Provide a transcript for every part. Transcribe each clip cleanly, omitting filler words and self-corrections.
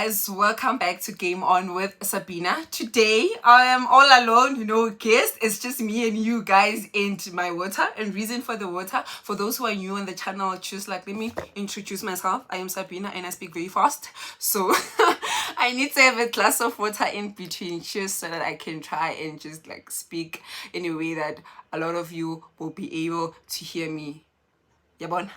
guys, welcome back to Game On with Sabina. Today I am all alone, no guest. It's just me and you guys and my water. And reason for the water, for those who are new on the channel, just like let me introduce myself. I am Sabina and I speak very fast, so I need to have a glass of water in between just so that I can try and just like speak in a way that a lot of you will be able to hear me. Yabon.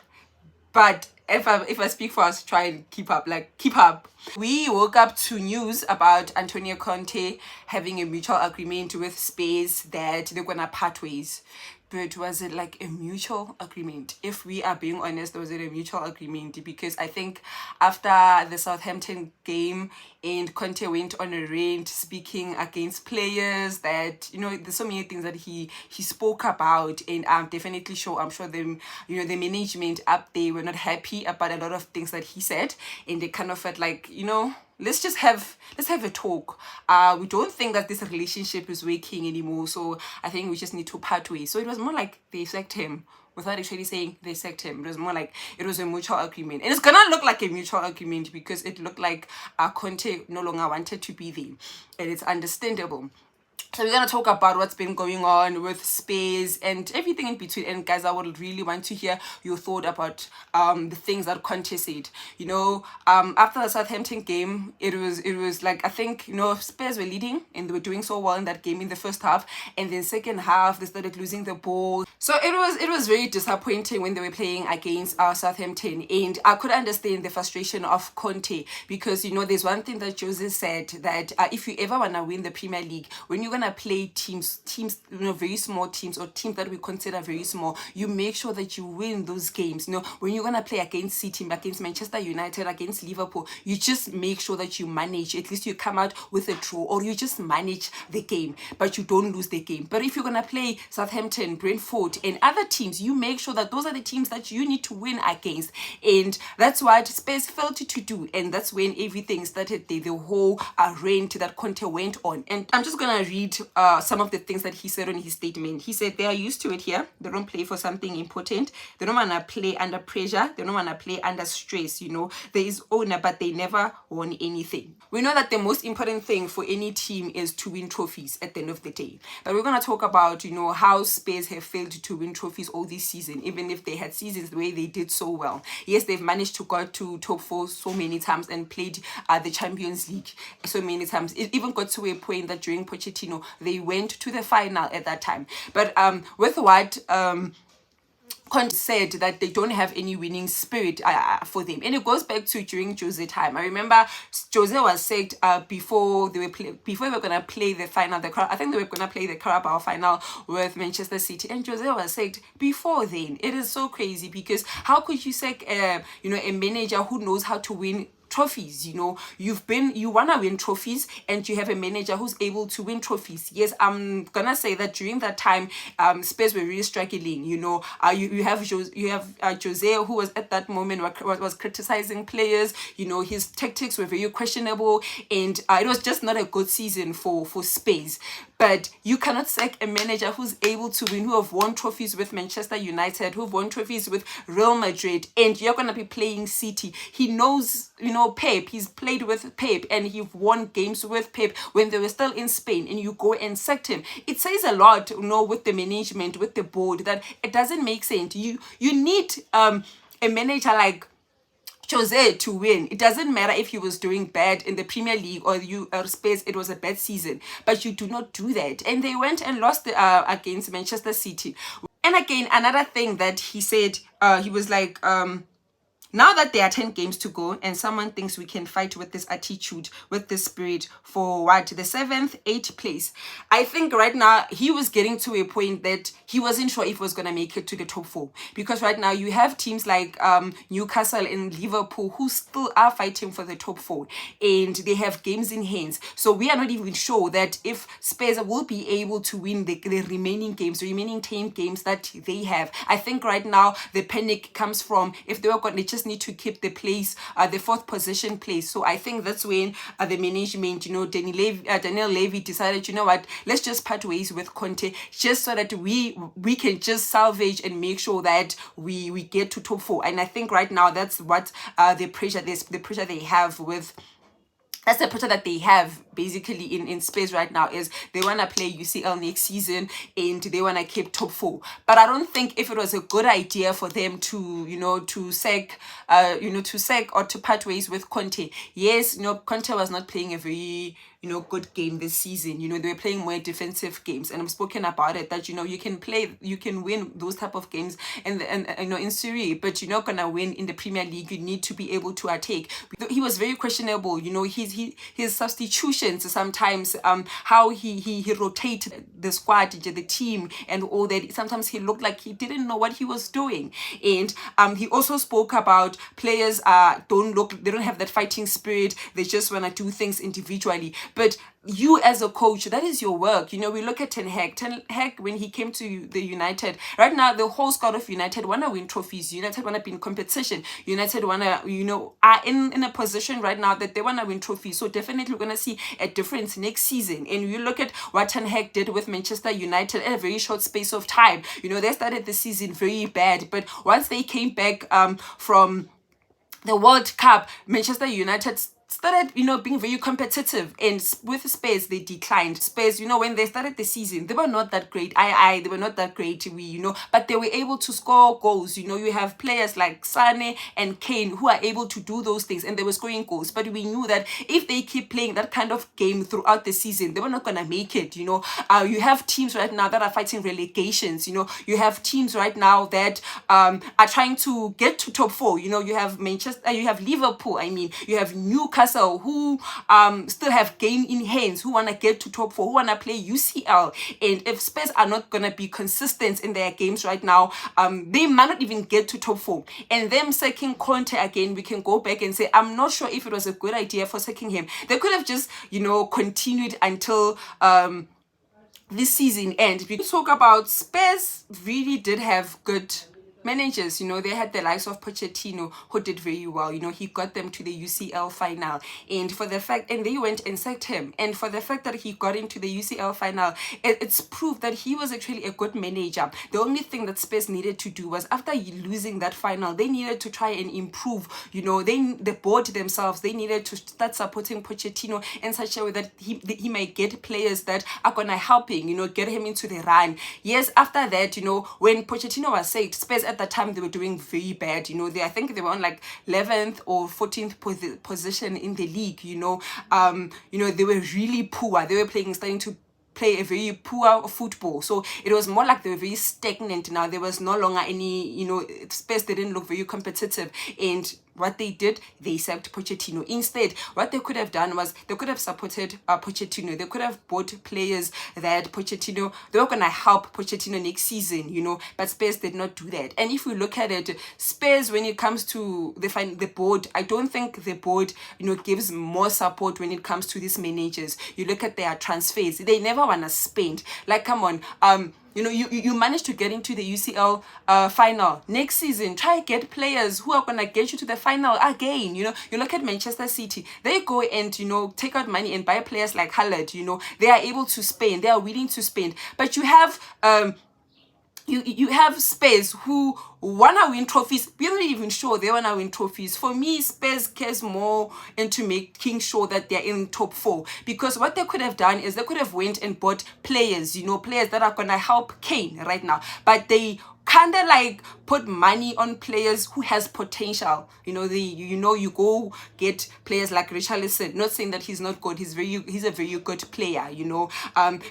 But if I speak fast, try and keep up. We woke up to news about Antonio Conte having a mutual agreement with Spurs that they're gonna part ways. But was it like a mutual agreement? If we are being honest, was it a mutual agreement? Because I think after the Southampton game and Conte went on a rant speaking against players that, there's so many things that he spoke about, and I'm definitely sure, I'm sure them, the management up there were not happy about a lot of things that he said, and they kind of felt like, let's have a talk. We don't think that this relationship is working anymore, so I think we just need to part ways. So it was more like they sacked him without actually saying they sacked him. It was more like it was a mutual agreement, and it's gonna look like a mutual agreement because it looked like Conte no longer wanted to be there, and it's understandable. So we're going to talk about what's been going on with Spurs and everything in between. And guys, I would really want to hear your thought about the things that Conte said. After the Southampton game, it was like, I think, Spurs were leading and they were doing so well in that game in the first half. And then second half, they started losing the ball. So it was very disappointing when they were playing against Southampton. And I could understand the frustration of Conte because, there's one thing that Jose said, that if you ever want to win the Premier League, when you're gonna play teams, very small teams or teams that we consider very small, you make sure that you win those games. When you're gonna play against City, against Manchester United, against Liverpool, you just make sure that you manage. At least you come out with a draw, or you just manage the game, but you don't lose the game. But if you're gonna play Southampton, Brentford, and other teams, you make sure that those are the teams that you need to win against, and that's what Spurs failed to do. And that's when everything started. The whole rant that Conte went on, and I'm just gonna read some of the things that he said on his statement. He said they are used to it here. They don't play for something important. They don't want to play under pressure. They don't want to play under stress. There is owner, but they never won anything. We know that the most important thing for any team is to win trophies at the end of the day. But we're going to talk about, how Spurs have failed to win trophies all this season, even if they had seasons the way they did so well. Yes, they've managed to go to top 4 so many times and played the Champions League so many times. It even got to a point that during Pochettino, they went to the final at that time. But with what Conte said, that they don't have any winning spirit for them, and it goes back to during Jose time. I remember Jose was sacked before they were gonna play the final. I think they were gonna play the Carabao final with Manchester City, and Jose was sacked before then. It is so crazy because how could you sack a manager who knows how to win trophies? You want to win trophies, and you have a manager who's able to win trophies. Yes, I'm gonna say that during that time, Spurs were really struggling. You have Jose, who was at that moment was criticizing players. His tactics were very questionable, and it was just not a good season for Spurs. But you cannot sack a manager who's able to win, who have won trophies with Manchester United, who've won trophies with Real Madrid, and you're gonna be playing City. He knows, Pep. He's played with Pep, and he won games with Pep when they were still in Spain, and you go and sack him. It says a lot, with the management, with the board, that it doesn't make sense. You need a manager like Jose to win. It doesn't matter if he was doing bad in the Premier League or Spurs, it was a bad season, but you do not do that. And they went and lost against Manchester City. And again, another thing that he said, he was like, now that there are 10 games to go and someone thinks we can fight with this attitude, with this spirit for the 7th, 8th place, I think right now he was getting to a point that he wasn't sure if he was going to make it to the top 4. Because right now you have teams like Newcastle and Liverpool who still are fighting for the top 4, and they have games in hands. So we are not even sure that if Spurs will be able to win the remaining 10 games that they have. I think right now the panic comes from if they were going to just need to keep the place, the 4th position place. So I think that's when the management, Daniel Levy decided, what, let's just part ways with Conte, just so that we can just salvage and make sure that we get to top 4. And I think right now that's what the pressure they have with that's the pressure that they have basically in Spurs right now, is they want to play UCL next season and they want to keep top 4. But I don't think if it was a good idea for them to, to sack or to part ways with Conte. Yes, Conte was not playing a very, good game this season. They were playing more defensive games, and I've spoken about it, that, you can win those type of games and in Serie, but you're not gonna win in the Premier League. You need to be able to attack. He was very questionable, his substitutions sometimes, how he rotated the squad, the team, and all that. Sometimes he looked like he didn't know what he was doing. And he also spoke about players they don't have that fighting spirit. They just want to do things individually. But you as a coach, that is your work. We look at Ten Hag when he came to the United. Right now, the whole squad of United want to win trophies. United want to be in competition. United want to, are in a position right now that they want to win trophies. So definitely we're going to see a difference next season. And you look at what Ten Hag did with Manchester United in a very short space of time. They started the season very bad, but once they came back from the World Cup, Manchester United started, being very competitive, and with Spurs they declined. Spurs, when they started the season, they were not that great. They were not that great. But they were able to score goals. You have players like Sane and Kane who are able to do those things, and they were scoring goals. But we knew that if they keep playing that kind of game throughout the season, they were not gonna make it. You have teams right now that are fighting relegations. You have teams right now that are trying to get to top 4. You have Manchester, you have Liverpool. You have Newcastle, who still have game in hands, who want to get to top 4, who want to play UCL. And if Spurs are not going to be consistent in their games right now, they might not even get to top 4. And them sacking Conte again, we can go back and say, I'm not sure if it was a good idea for sacking him. They could have just, continued until this season end. We talk about Spurs really did have good managers. They had the likes of Pochettino, who did very well. He got them to the UCL final, and they went and sacked him. And for the fact that he got into the UCL final, it's proof that he was actually a good manager. The only thing that Spurs needed to do was, after losing that final, they needed to try and improve. The board themselves, they needed to start supporting Pochettino in such a way that he might get players that are gonna help him, get him into the run. Yes, after that, when Pochettino was sacked, Spurs at that time, they were doing very bad. I think they were on like 11th or 14th position in the league. They were really poor. They were starting to play a very poor football. So it was more like they were very stagnant now. There was no longer any, Spurs didn't look very competitive. And what they did, they sacked Pochettino. Instead, what they could have done was they could have supported Pochettino. They could have bought players that Pochettino, they were going to help Pochettino next season, but Spurs did not do that. And if we look at it, Spurs, when it comes to the board, I don't think the board, gives more support when it comes to these managers. You look at their transfers, they never want to spend. Like, come on, you managed to get into the UCL final. Next season, try get players who are going to get you to the final again. You look at Manchester City. They go and, take out money and buy players like Haaland. They are able to spend. They are willing to spend. But you have you have Spurs who wanna win trophies. We're not even sure they wanna win trophies. For me, Spurs cares more into making sure that they're in top 4. Because what they could have done is they could have went and bought players, players that are gonna help Kane right now. But they kind of like put money on players who has potential. You go get players like Richarlison. Not saying that he's not good. He's a very good player.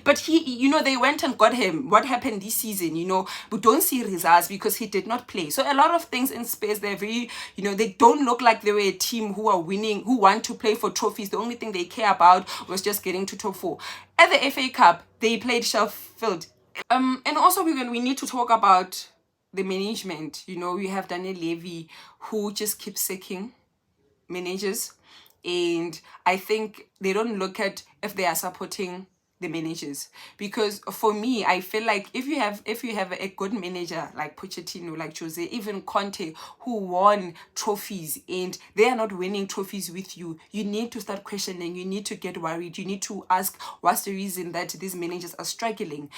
But they went and got him. What happened this season? We don't see results because he did not play. So a lot of things in Spurs, they're very, they don't look like they were a team who are winning, who want to play for trophies. The only thing they care about was just getting to top 4. At the FA Cup, they played Sheffield. And also we need to talk about the management. We have Daniel Levy, who just keeps sacking managers, and I think they don't look at if they are supporting the managers. Because for me, I feel like if you have a good manager like Pochettino, like Jose, even Conte, who won trophies and they are not winning trophies with you, you need to start questioning, you need to get worried, you need to ask what's the reason that these managers are struggling.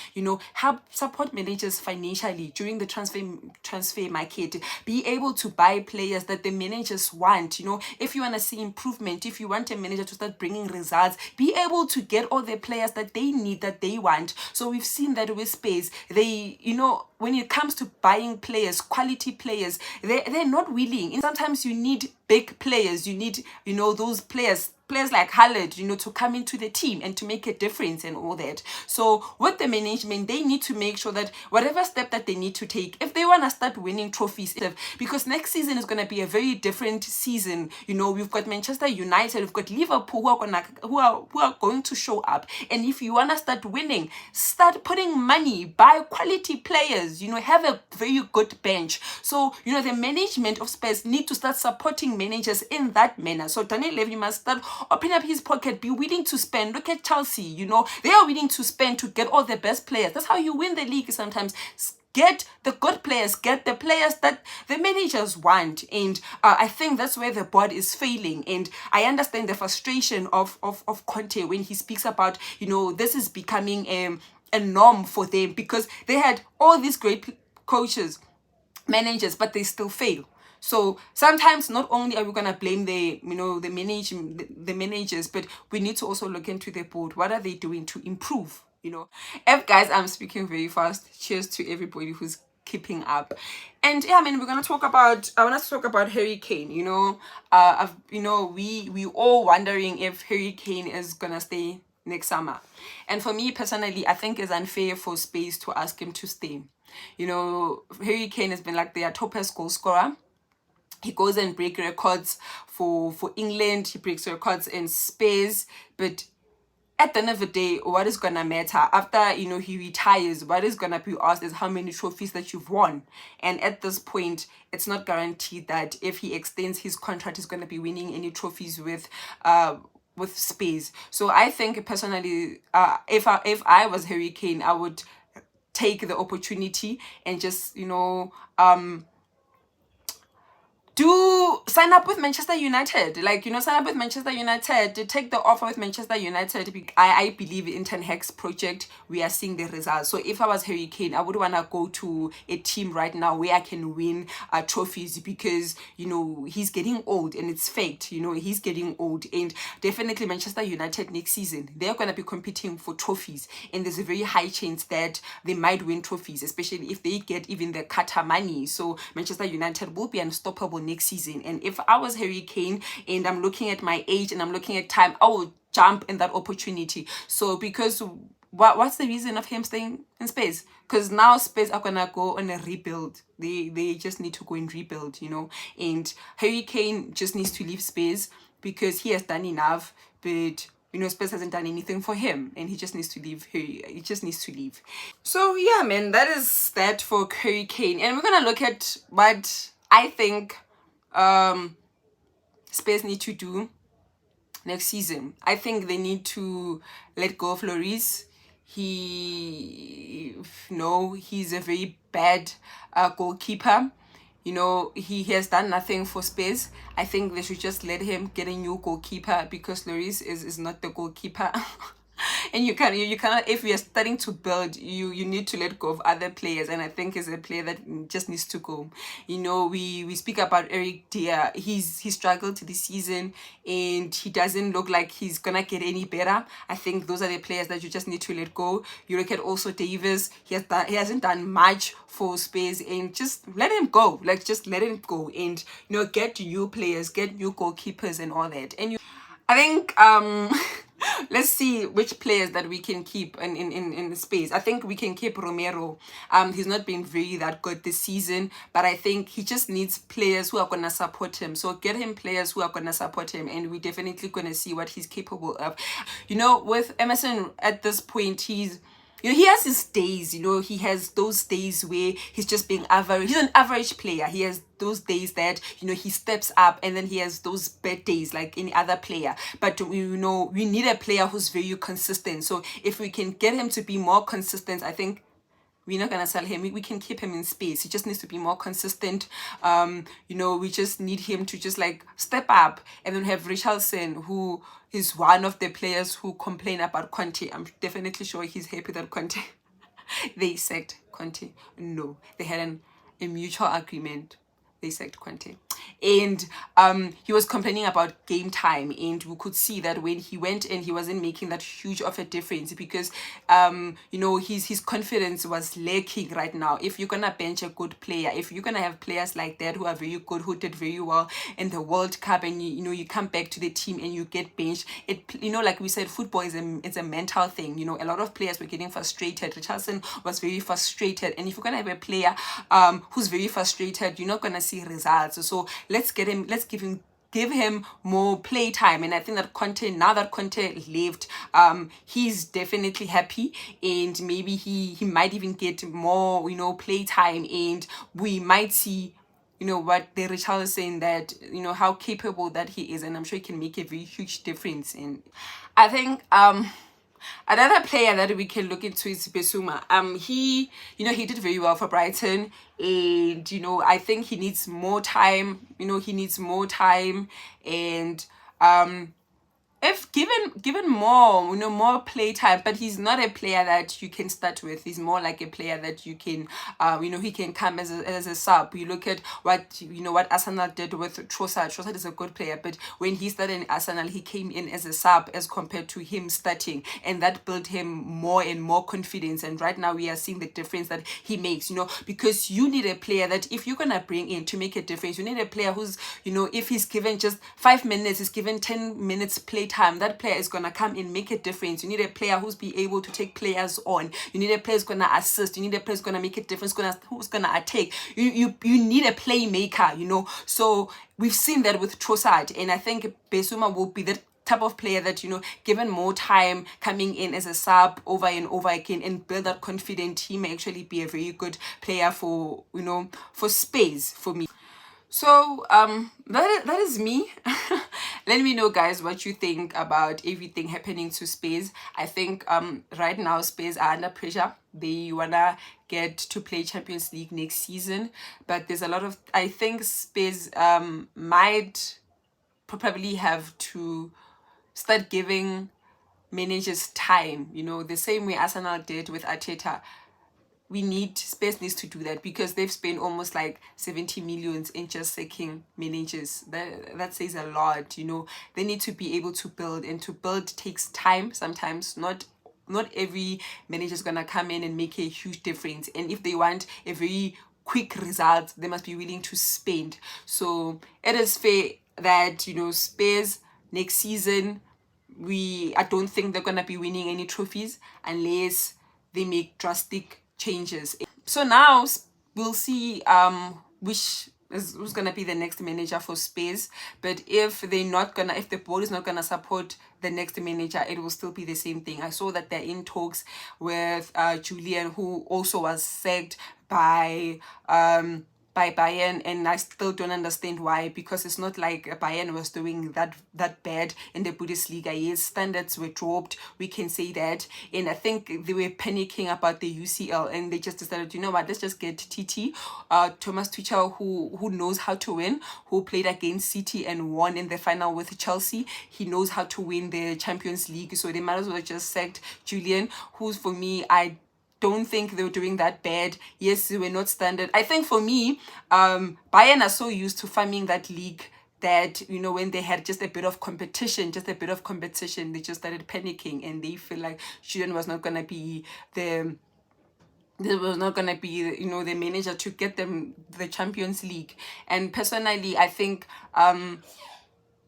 Help support managers financially during the transfer market, be able to buy players that the managers want. If you want to see improvement, if you want a manager to start bringing results, be able to get all the players that they need, that they want. So we've seen that with Spurs. They, when it comes to buying players, quality players, they're not willing. And sometimes you need big players. You need, those players like Haaland, to come into the team and to make a difference and all that. So with the management, they need to make sure that whatever step that they need to take, if they want to start winning trophies, because next season is going to be a very different season. We've got Manchester United, we've got Liverpool who are going to show up. And if you want to start winning, start putting money, buy quality players, have a very good bench. So, the management of Spurs need to start supporting managers in that manner. So Daniel Levy must start open up his pocket, be willing to spend. Look at Chelsea, they are willing to spend to get all the best players. That's how you win the league sometimes. Get the good players, get the players that the managers want. And I think that's where the board is failing. And I understand the frustration of Conte when he speaks about, this is becoming a norm for them, because they had all these great coaches, managers, but they still fail. So sometimes not only are we gonna blame the managers, but we need to also look into the board. What are they doing to improve? If guys, I'm speaking very fast. Cheers to everybody who's keeping up. And yeah, we're gonna talk about. I want to talk about Harry Kane. We all wondering if Harry Kane is gonna stay next summer. And for me personally, I think it's unfair for Spurs to ask him to stay. Harry Kane has been like their topest goal scorer. He goes and breaks records for England. He breaks records in Spurs. But at the end of the day, what is going to matter? After, he retires, what is going to be asked is how many trophies that you've won. And at this point, it's not guaranteed that if he extends his contract, he's going to be winning any trophies with Spurs. So I think personally, if I was Harry Kane, I would take the opportunity and just, sign up with Manchester United. Sign up with Manchester United, to take the offer with Manchester United. I believe in Ten Hag's project, we are seeing the results. So if I was Harry Kane, I would want to go to a team right now where I can win trophies, because, he's getting old and it's faked. He's getting old. And definitely Manchester United next season, they're going to be competing for trophies. And there's a very high chance that they might win trophies, especially if they get even the Qatar money. So Manchester United will be unstoppable next season. And if I was Harry Kane and I'm looking at my age and I'm looking at time, I would jump in that opportunity. So because what's the reason of him staying in Spurs? Because now Spurs are gonna go on a rebuild. They just need to go and rebuild, and Harry Kane just needs to leave Spurs because he has done enough. But Spurs hasn't done anything for him, and he just needs to leave. He just needs to leave. So yeah, man, that is that for Harry Kane. And we're gonna look at what I think Spurs need to do next season. I think they need to let go of Lloris. He's a very bad goalkeeper. He has done nothing for Spurs. I think they should just let him get a new goalkeeper, because Lloris is not the goalkeeper. And you cannot, if we are starting to build, you need to let go of other players. And I think is a player that just needs to go. We speak about Eric Dier. He struggled this season and he doesn't look like he's gonna get any better. I think those are the players that you just need to let go. You look at also Davis. He hasn't done much for Spurs, and just let him go. Just let him go, and get new players, get new goalkeepers and all that. And I think let's see which players that we can keep in the space. I think we can keep Romero. He's not been very that good this season, but I think he just needs players who are going to support him. So get him players who are going to support him, and we're definitely going to see what he's capable of. With Emerson at this point, he's he has his days, he has those days where he's just being average. He's an average player. He has those days that, he steps up, and then he has those bad days like any other player. But, we need a player who's very consistent. So if we can get him to be more consistent, I think we're not gonna sell him. We can keep him in space. He just needs to be more consistent. We just need him to just like step up. And then have Richarlison, who is one of the players who complain about Conte. I'm definitely sure he's happy that Conte they sacked Conte. No, they had a mutual agreement. They sacked Conte. And he was complaining about game time, and we could see that when he went in, he wasn't making that huge of a difference, because his confidence was lacking right now. If you're gonna bench a good player, if you're gonna have players like that who are very good, who did very well in the World Cup, and you come back to the team and you get benched, it like we said, football is a mental thing. A lot of players were getting frustrated. Richarlison was very frustrated, and if you're gonna have a player who's very frustrated, you're not gonna see results. So let's give him more play time. And I think that now that Conte left, he's definitely happy, and maybe he might even get more play time, and we might see what the Richarlison, that how capable that he is, and I'm sure he can make a very huge difference. And I think another player that we can look into is Bissouma. He did very well for Brighton, and I think he needs more time. He needs more time, and if given more more play time. But he's not a player that you can start with. He's more like a player that you can he can come as a sub. You look at what Arsenal did with Trossard. Trossard is a good player, but when he started in Arsenal, he came in as a sub as compared to him starting, and that built him more and more confidence. And right now we are seeing the difference that he makes, because you need a player that, if you're gonna bring in to make a difference, you need a player who's if he's given just 5 minutes, he's given 10 minutes play time, that player is gonna come in, make a difference. You need a player who's be able to take players on. You need a player who's gonna assist. You need a player who's gonna make a difference, who's gonna attack. You need a playmaker. So we've seen that with Trossard, and I think Bissouma will be that type of player that given more time, coming in as a sub over and over again, and build that confidence, he may actually be a very good player for for Spurs, for me. So that is me. Let me know, guys, what you think about everything happening to Spurs. I think right now Spurs are under pressure. They wanna get to play Champions League next season, but there's a lot of, I think Spurs might probably have to start giving managers time, the same way Arsenal did with Arteta. Spurs needs to do that, because they've spent almost like 70 millions in just sacking managers. That says a lot. They need to be able to build, and to build takes time sometimes. Not every manager is gonna come in and make a huge difference, and if they want a very quick result, they must be willing to spend. So it is fair that Spurs next season, I don't think they're gonna be winning any trophies unless they make drastic changes. So now we'll see who's gonna be the next manager for Spurs. But if the board is not gonna support the next manager, it will still be the same thing. I saw that they're in talks with Julian, who also was sacked by Bayern, and I still don't understand why, because it's not like Bayern was doing that bad in the Bundesliga. Yes, standards were dropped, we can say that, and I think they were panicking about the UCL, and they just decided, let's just get TT, Thomas Tuchel, who knows how to win, who played against City and won in the final with Chelsea. He knows how to win the Champions League, so they might as well just sacked Julian, who's, for me, I don't think they were doing that bad. Yes, they were not standard. I think for me, Bayern are so used to farming that league that, when they had just a bit of competition, they just started panicking, and they feel like Julian was not going to be the manager to get them the Champions League. And personally, I think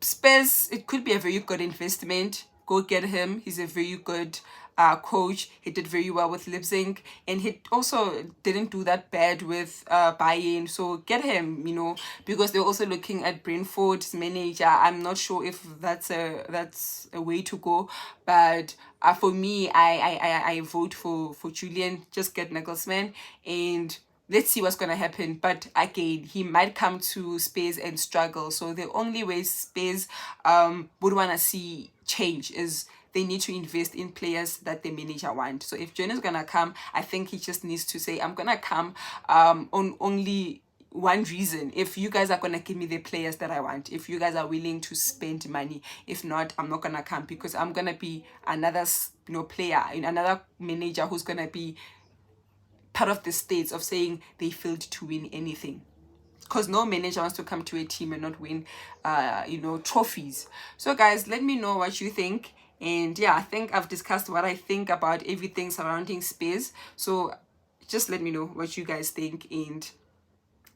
Spurs, it could be a very good investment go get him. He's a very good coach. He did very well with Leipzig, and he also didn't do that bad with Bayern. So get him, you know, because they're also looking at Brentford's manager. I'm not sure if that's a way to go, but for me, I vote for Julian. Just get Nagelsmann, and let's see what's gonna happen. But again, he might come to Spurs and struggle. So the only way Spurs would wanna see change is they need to invest in players that the manager want. So if John is gonna come, I think he just needs to say, I'm gonna come on only one reason. If you guys are gonna give me the players that I want, if you guys are willing to spend money, if not, I'm not gonna come, because I'm gonna be another player, another manager who's gonna be part of the states of saying they failed to win anything, because no manager wants to come to a team and not win trophies. So guys, let me know what you think. And yeah, I think I've discussed what I think about everything surrounding Spurs. So just let me know what you guys think. And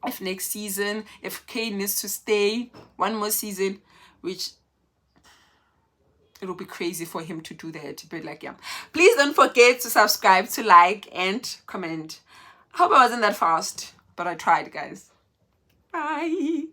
if next season, if Kane needs to stay one more season, which it'll be crazy for him to do that. But like, yeah, please don't forget to subscribe, to like, and comment. I hope I wasn't that fast, but I tried, guys. Bye.